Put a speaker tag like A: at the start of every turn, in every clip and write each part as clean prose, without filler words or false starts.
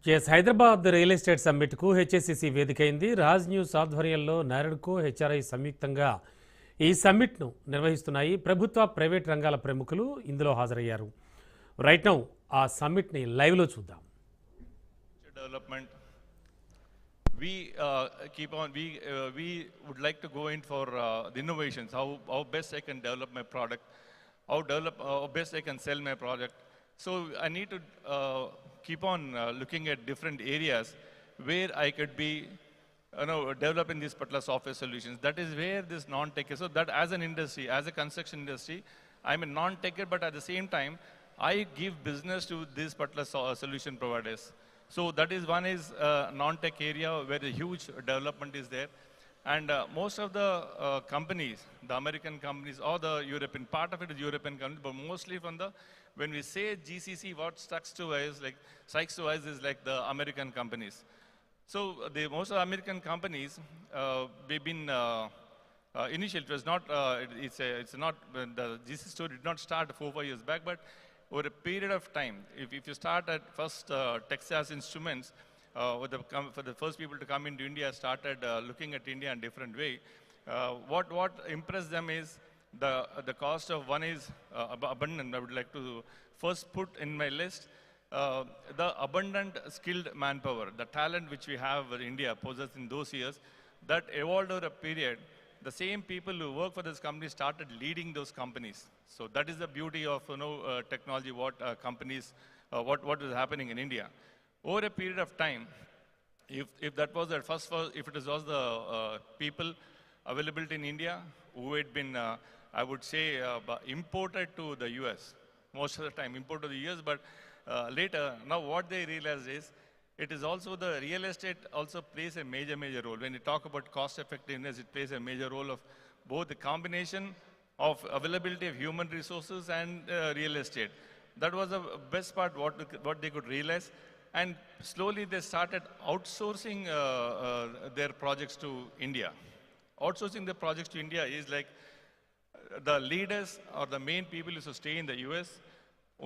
A: Yes Hyderabad real estate సమ్మిట్కు HSCC వేదికైంది. Raj news ఆధ్వర్యంలో నారెడ్కో హెచ్ఆర్ఐ సంయుక్తంగా ఈ సమ్మిట్ను నిర్వహిస్తున్నాయి. ప్రభుత్వ ప్రైవేట్ రంగాల ప్రముఖులు ఇందులో హాజరయ్యారు. రైట్ నౌ ఆ సమ్మిట్ని లైవ్లో చూద్దాం.
B: Development. We keep on. We would like to go in for the innovations. How best I can develop my product. How best I can sell my product. So I need to keep on looking at different areas where I could be, developing these particular software solutions. That is where this non-tech is. So that as an industry, as a construction industry, I'm a non-techer, but at the same time, I give business to these particular solution providers. So that is one is non-tech area where the huge development is there. And most of the companies, the American companies or the European, part of it is European companies, but mostly from the, when we say GCC, what strikes to us is like the American companies. So most of the American companies, they've been, initially it was not, it's not, the GCC story did not start 4-5 years back, but over a period of time, if you start at first Texas Instruments, for the first people to come into India, started looking at India in a different way. What impressed them is the cost of one is abundant. I would like to first put in my list the abundant skilled manpower, the talent which we have in India possessed in those years, that evolved over a period. The same people who work for this company started leading those companies. So that is the beauty of technology. What companies, what is happening in India over a period of time. If that was the if it was the people available in India who had been, I would say, imported to the US, most of the time imported to the US, but later now what they realized is, it is also the real estate also plays a major role. When you talk about cost effectiveness, it plays a major role of both the combination of availability of human resources and real estate. That was the best part what they could realize. And slowly they started outsourcing their projects to India. Outsourcing the projects to India is like the leaders or the main people who stay in the US,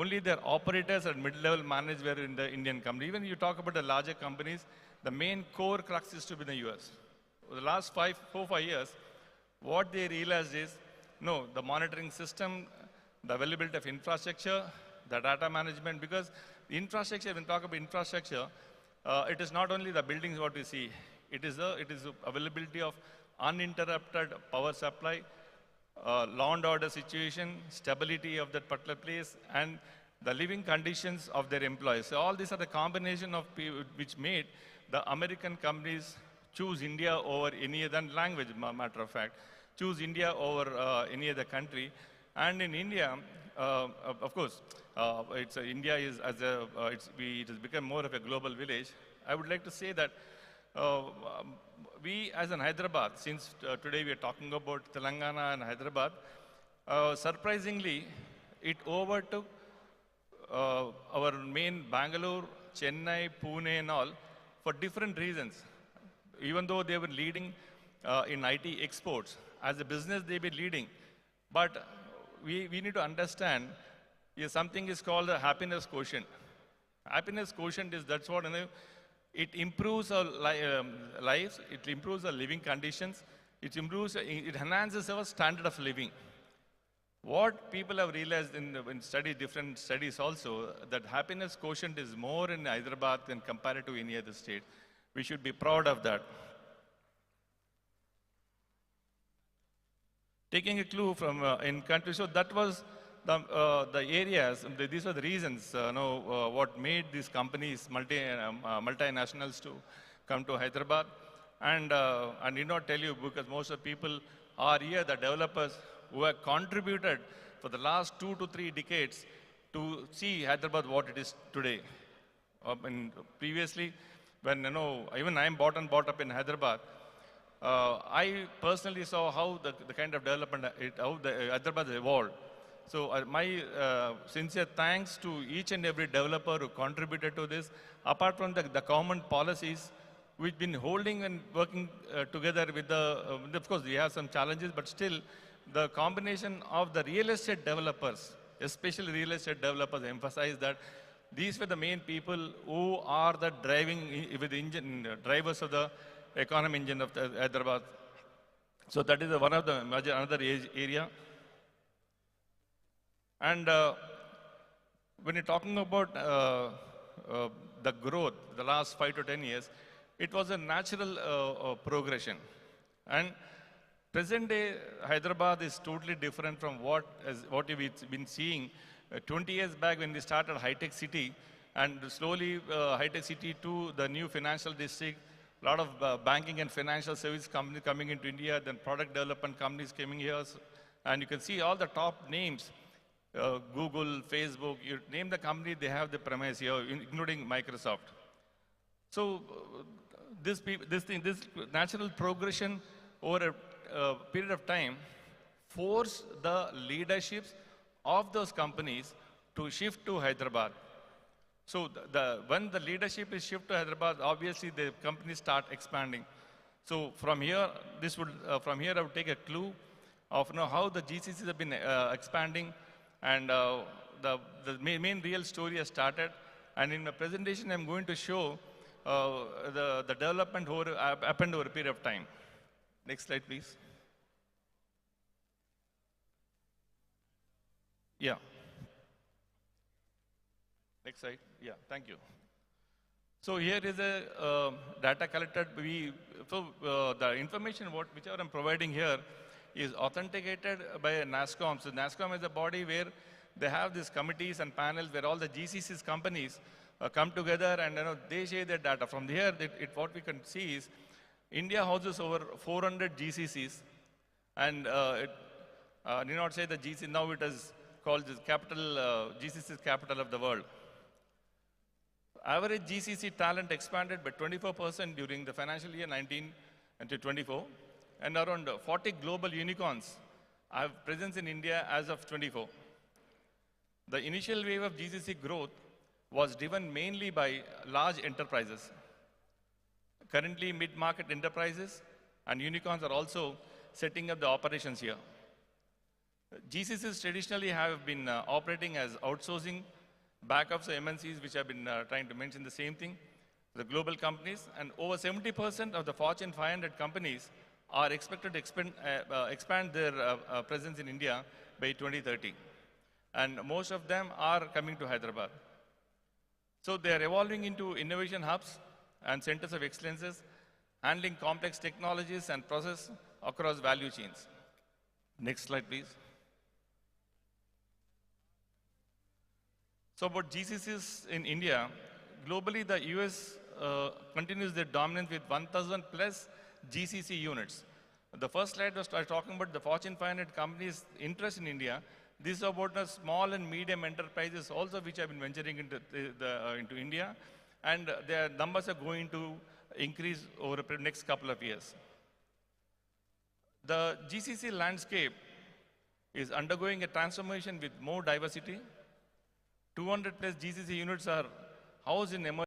B: only their operators and mid-level managers were in the Indian company. Even you talk about the larger companies, the main core crux is to be in the US. For the last 4-5 years, what they realized is, no, the monitoring system, the availability of infrastructure, the data management, because the infrastructure, when we talk about infrastructure, it is not only the buildings what we see, it is the availability of uninterrupted power supply, law and order situation, stability of that particular place, and the living conditions of their employees. So all these are the combination of which made the American companies choose India over any other language, matter of fact, choose India over any other country. And in India, of course, India is it has become more of a global village. I would like to say that we as in Hyderabad, since today we are talking about Telangana and Hyderabad, surprisingly, it overtook our main Bangalore, Chennai, Pune and all for different reasons. Even though they were leading in IT exports, as a business they were leading. But we need to understand, something is called the happiness quotient. Happiness quotient is, that's what, it improves our lives, it improves our living conditions, it enhances our standard of living. What people have realized in different studies also, that happiness quotient is more in Hyderabad than compared to any other state. We should be proud of that. Taking a clue from in countries, so that was the areas, these are the reasons, what made these companies, multinationals to come to Hyderabad. And I need not tell you, because most of the people are here, the developers who have contributed for the last 2 to 3 decades to see Hyderabad what it is today. Previously, when, even I am brought up in Hyderabad, I personally saw how the kind of development, how the Hyderabad evolved. So my sincere thanks to each and every developer who contributed to this. Apart from the common policies, we've been holding and working together with of course we have some challenges, but still the combination of the real estate developers, especially real estate developers, emphasize that These were the main people who are the with the engine, drivers of the economy engine of the Hyderabad. So that is one of the another area. And when you're talking about the growth, the last 5 to 10 years, it was a natural progression. And present day Hyderabad is totally different from what we've been seeing 20 years back when we started high-tech city, and slowly high-tech city to the new financial district, a lot of banking and financial service companies coming into India, then product development companies coming here. And you can see all the top names, Google, Facebook, you name the company, they have the premise here, including Microsoft. So this natural progression over a period of time forced the leaderships of those companies to shift to Hyderabad. So when the leadership is shifted to Hyderabad, obviously the companies start expanding. So from here, I would take a clue of how the GCCs have been expanding, and the main real story has started. And in my presentation, I'm going to show the development happened over a period of time. Next slide, please. Yeah. Next slide. Yeah, thank you. So here is a data collected. The information whichever I'm providing here is authenticated by a NASSCOM. So NASSCOM is a body where they have these committees and panels where all the GCCs companies come together, and they share their data. From here, what we can see is India houses over 400 GCCs, and need not say the GCC, now it is called the capital, GCC capital of the world. Average GCC talent expanded by 24% during the financial year 19 to 24, and around 40 global unicorns have presence in India as of 24. The initial wave of GCC growth was driven mainly by large enterprises. Currently, mid-market enterprises and unicorns are also setting up the operations here. GCCs traditionally have been operating as outsourcing backups of MNCs, which have been trying to mention the same thing, the global companies, and over 70% of the Fortune 500 companies are expected to expand their presence in India by 2030. And most of them are coming to Hyderabad. So they are evolving into innovation hubs and centers of excellences, handling complex technologies and process across value chains. Next slide, please. So about GCCs in India, globally the US continues their dominance with 1,000 plus GCC units. The first slide was talking about the Fortune 500 companies' interest in India. This is about the small and medium enterprises also which have been venturing into India, and their numbers are going to increase over the next couple of years. The GCC landscape is undergoing a transformation with more diversity. 200 plus GCC units are housed in emerging